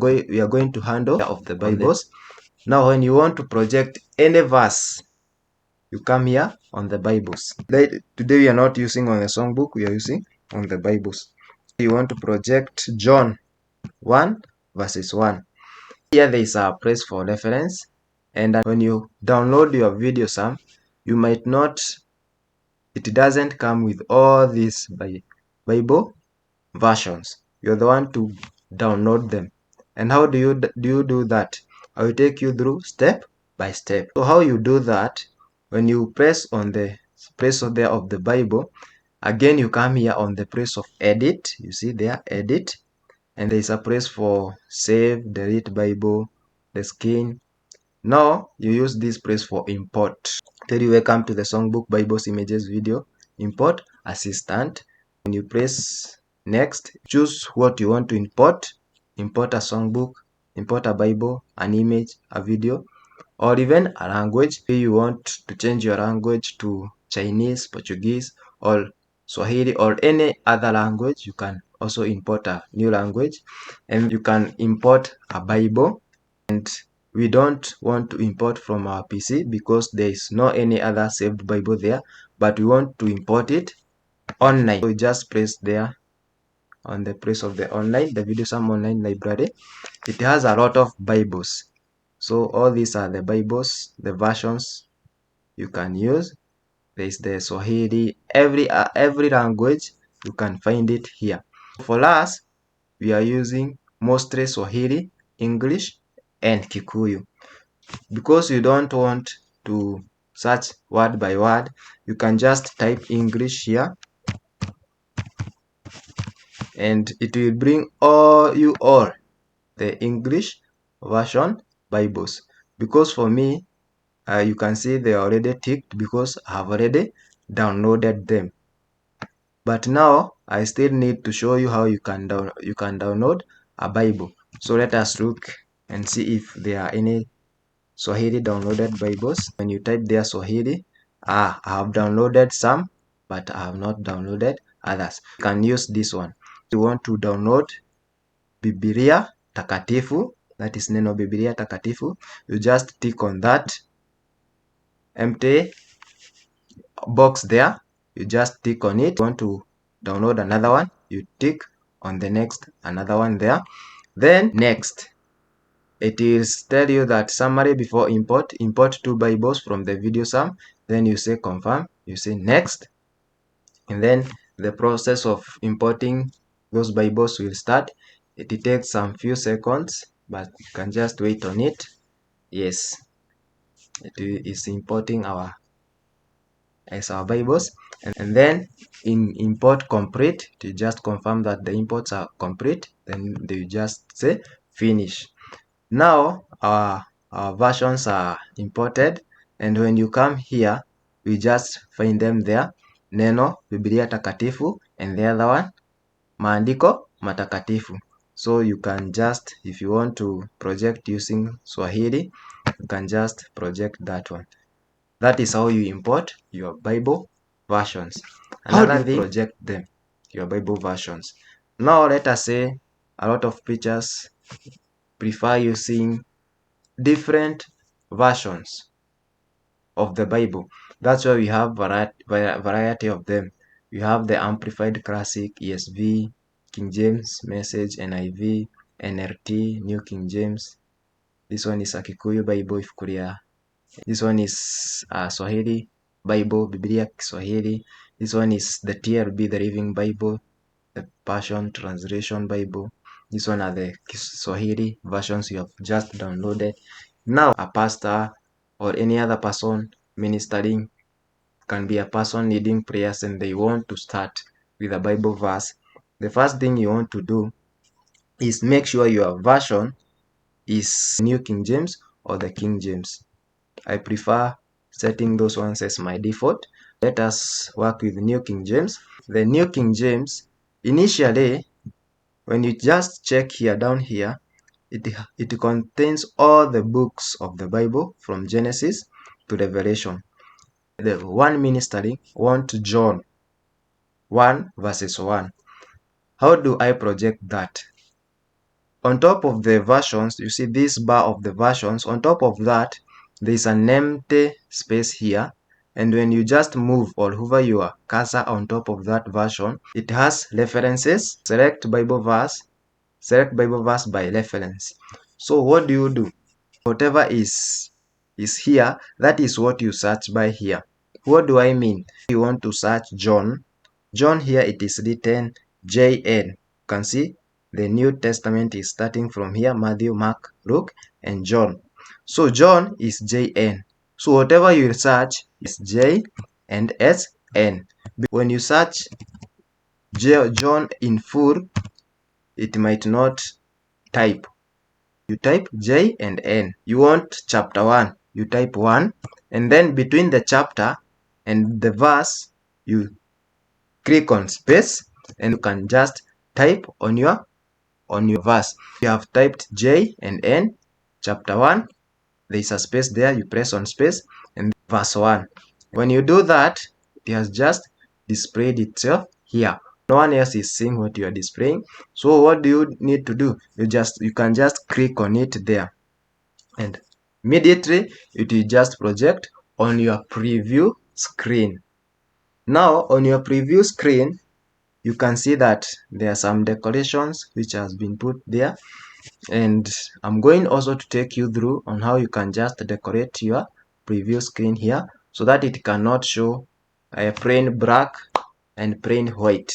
we are going to handle of the Bibles. Now, when you want to project any verse, you come here on the Bibles. Today we are not using on the songbook, we are using on the Bibles. You want to project John 1 verses 1. Here there is a place for reference, and when you download your video Sam, you might not, it doesn't come with all these Bible versions. You're the one to download them. And how do you do that? I will take you through step by step. So how you do that, when you press on the place there of the Bible, again you come here on the place of edit. You see there, edit, and there is a place for save, delete Bible, the skin. Now you use this place for import. Tell you welcome to the Songbook Bibles Images video. Import assistant. When you press next, choose what you want to import. Import a songbook, import a Bible, an image, a video, or even a language. If you want to change your language to Chinese, Portuguese, or Swahili, or any other language, you can also import a new language. And you can import a Bible. And we don't want to import from our PC because there is no any other saved Bible there, but we want to import it online. So we just press there on the place of the online, the VideoSam online library. It has a lot of Bibles. So all these are the Bibles, the versions you can use. There is the Swahili, every language you can find it here. For us, we are using mostly Swahili, English, and Kikuyu. Because you don't want to search word by word, you can just type English here, and it will bring all the English version Bibles. Because for me, you can see they are already ticked because I have already downloaded them. But now I still need to show you how you can download a Bible. So let us look and see if there are any Swahili downloaded Bibles. When you type there Swahili, I have downloaded some, but I have not downloaded others. You can use this one. You want to download Biblia Takatifu, that is Neno Biblia Takatifu, you just tick on that empty box there, you just tick on it. You want to download another one, you tick on the next, another one there, then next. It is tell you that summary before import 2 Bibles from the VideoSam, then you say confirm, you say next, and then the process of importing those Bibles will start. It takes some few seconds, but you can just wait on it. Yes, it is importing our Bibles, and then in import complete, to just confirm that the imports are complete, then they just say finish. Now our versions are imported, and when you come here, we just find them there, Neno Biblia Takatifu, and the other one Maandiko Matakatifu. So you can just, if you want to project using Swahili, you can just project that one. That is how you import your Bible versions. Another thing, project them, your Bible versions. Now let us say a lot of preachers prefer using different versions of the Bible. That's why we have variety of them. We have the Amplified Classic, ESV, King James Message, NIV, NLT, New King James. This one is a Kikuyu Bible if Korea. This one is a Swahili Bible, Biblia Kiswahili. This one is the TLB, the Living Bible, the Passion Translation Bible. This one are the Swahili versions you have just downloaded. Now a pastor or any other person ministering, can be a person leading prayers, and they want to start with a Bible verse. The first thing you want to do is make sure your version is New King James or the King James. I prefer setting those ones as my default. Let us work with New King James. The New King James, initially, when you just check here down here, it contains all the books of the Bible from Genesis to Revelation. The one ministering want John 1 verses 1. How do I project that? On top of the versions, you see this bar of the versions. On top of that, there is an empty space here. And when you just move or hover your cursor on top of that version, it has references. Select Bible verse by reference. So what do? Whatever is here, that is what you search by here. What do I mean? You want to search John. John here, it is written JN. You can see the New Testament is starting from here: Matthew, Mark, Luke, and John. So John is JN. So whatever you search is J and SN. When you search John in full, it might not type. You type J and N. You want chapter 1, you type 1, and then between the chapter and the verse, you click on space, and you can just type on your verse. You have typed J and N, chapter 1, there is a space there, you press on space, and verse 1. When you do that, it has just displayed itself here. No one else is seeing what you are displaying. So what do you need to do? You can just click on it there, and immediately it will just project on your preview screen. Now on your preview screen, you can see that there are some decorations which has been put there, and I'm going also to take you through on how you can just decorate your preview screen here so that it cannot show a plain black and plain white.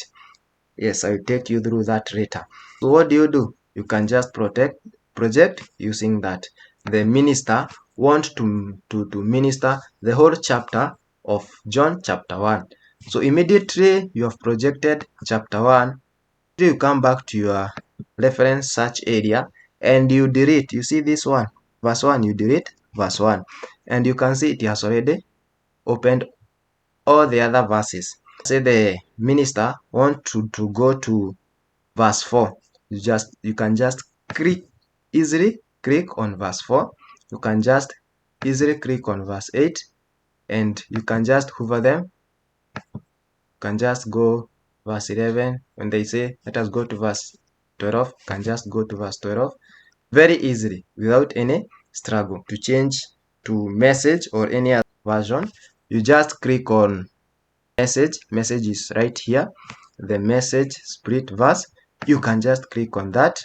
Yes, I will take you through that later. So what do? You can just project using that. The minister wants to minister the whole chapter of John chapter 1. So immediately you have projected chapter 1, you come back to your reference search area and you delete. You see this one, verse 1, you delete verse 1, and you can see it has already opened all the other verses. Say the minister want to go to verse 4, you can just easily click on verse 4. You can just easily click on verse 8, and you can just hover them. You can just go verse 11. When they say let us go to verse 12, you can just go to verse 12 very easily without any struggle. To change to message or any other version, you just click on message is right here, the message split verse. You can just click on that,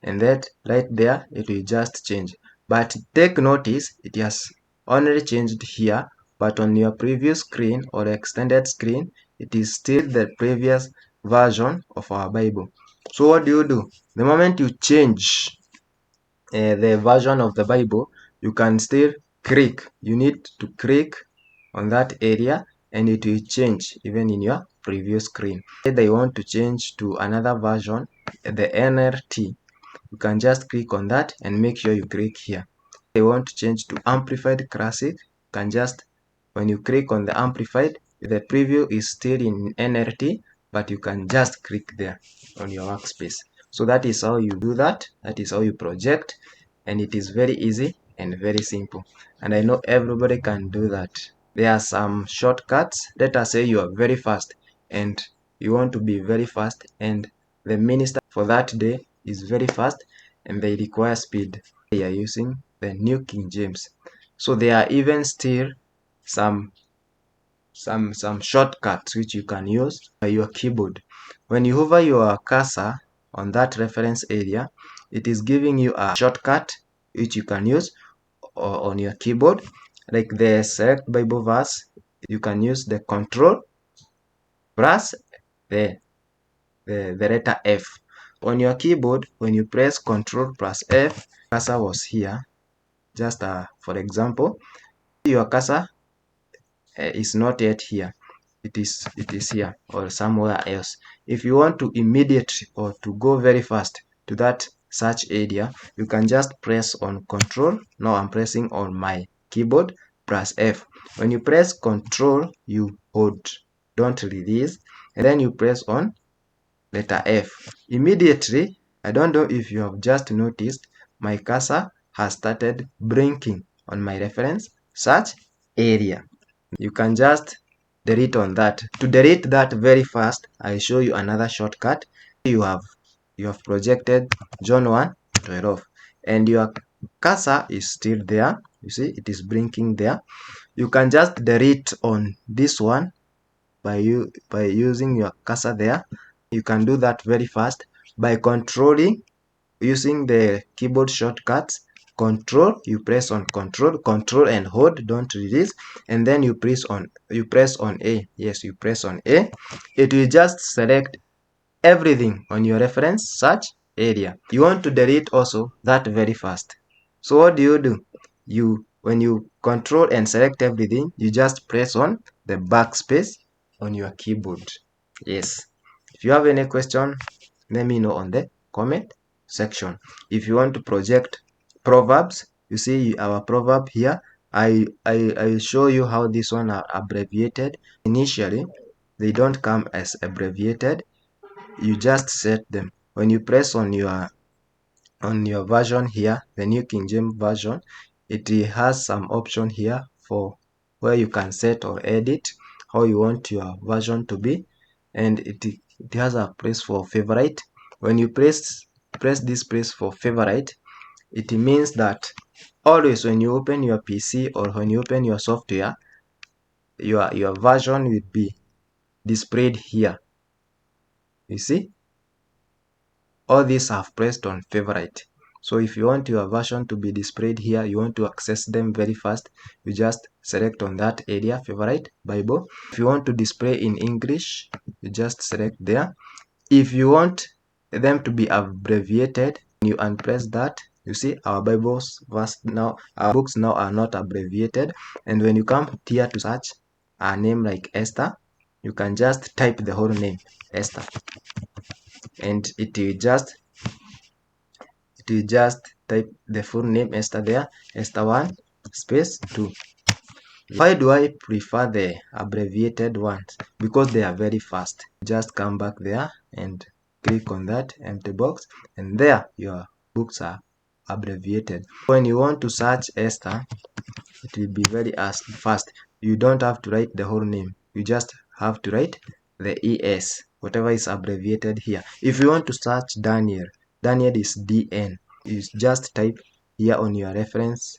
and that right there it will just change. But take notice, it has only changed here, but on your previous screen or extended screen, it is still the previous version of our Bible. So what do? The moment you change the version of the Bible, you can still click. You need to click on that area and it will change even in your previous screen. If they want to change to another version, the NLT, you can just click on that and make sure you click here. If they want to change to Amplified Classic, you can just, when you click on the Amplified, the preview is still in NLT, but you can just click there on your workspace. So that is how you do that. That is how you project, and it is very easy and very simple. And I know everybody can do that. There are some shortcuts. Let us say you are very fast and you want to be very fast, and the minister for that day is very fast and they require speed. They are using the New King James. So there are even still some shortcuts which you can use by your keyboard. When you hover your cursor on that reference area, it is giving you a shortcut which you can use on your keyboard, like the select Bible verse. You can use the control plus the letter F on your keyboard. When you press control plus F, cursor was here. Just for example, your cursor is not yet here. It is here or somewhere else. If you want to immediately or to go very fast to that search area, you can just press on control. Now I'm pressing on my keyboard plus F. When you press control, you hold, don't release, and then you press on letter F. Immediately, I don't know if you have just noticed, my cursor has started blinking on my reference search area. You can just delete on that. To delete that very fast, I'll show you another shortcut. You have projected John 1 12, and your cursor is still there. You see it is blinking there. You can just delete on this one by using your cursor there. You can do that very fast by controlling using the keyboard shortcuts. Control, you press on control and hold, don't release, and then you press on A. Yes, you press on A. It will just select everything on your reference search area. You want to delete also that very fast. So what do? When you control and select everything, you just press on the backspace on your keyboard. Yes. If you have any question, let me know on the comment section. If you want to project proverbs, you see our proverb here. I show you how this one are abbreviated. Initially, they don't come as abbreviated. You just set them. When you press on your version here, the New King James Version, it has some option here for where you can set or edit how you want your version to be, and it has a place for favorite. When you press this place for favorite, it means that always when you open your PC or when you open your software, your version will be displayed here. You see, all these I've pressed on favorite. So if you want your version to be displayed here, you want to access them very fast, you just select on that area, favorite Bible. If you want to display in English, you just select there. If you want them to be abbreviated, you unpress that. You see our Bibles verse now, our books now are not abbreviated. And when you come here to search a name like Esther, you can just type the whole name Esther, and it will just type the full name Esther there, Esther 1 space 2. Why do I prefer the abbreviated ones? Because they are very fast. Just come back there and click on that empty box, and there your books are abbreviated. When you want to search Esther, it will be very fast. You don't have to write the whole name. You just have to write the ES, whatever is abbreviated here. If you want to search Daniel, Daniel is DN. You just type here on your reference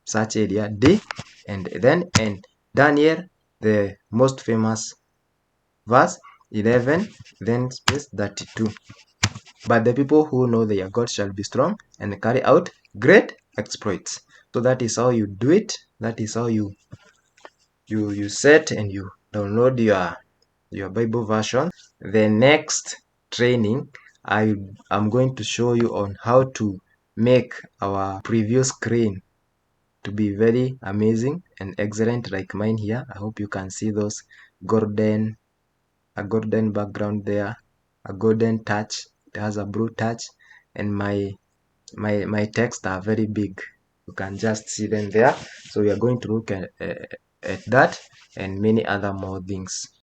search area D and then N. Daniel, the most famous verse 11, then space 32. But the people who know their God shall be strong and carry out great exploits. So that is how you do it. That is how you set and you download your Bible version. The next training, I'm going to show you on how to make our preview screen to be very amazing and excellent like mine here. I hope you can see those a golden background there, a golden touch. It has a blue touch, and my text are very big. You can just see them there. So we are going to look at that and many other more things.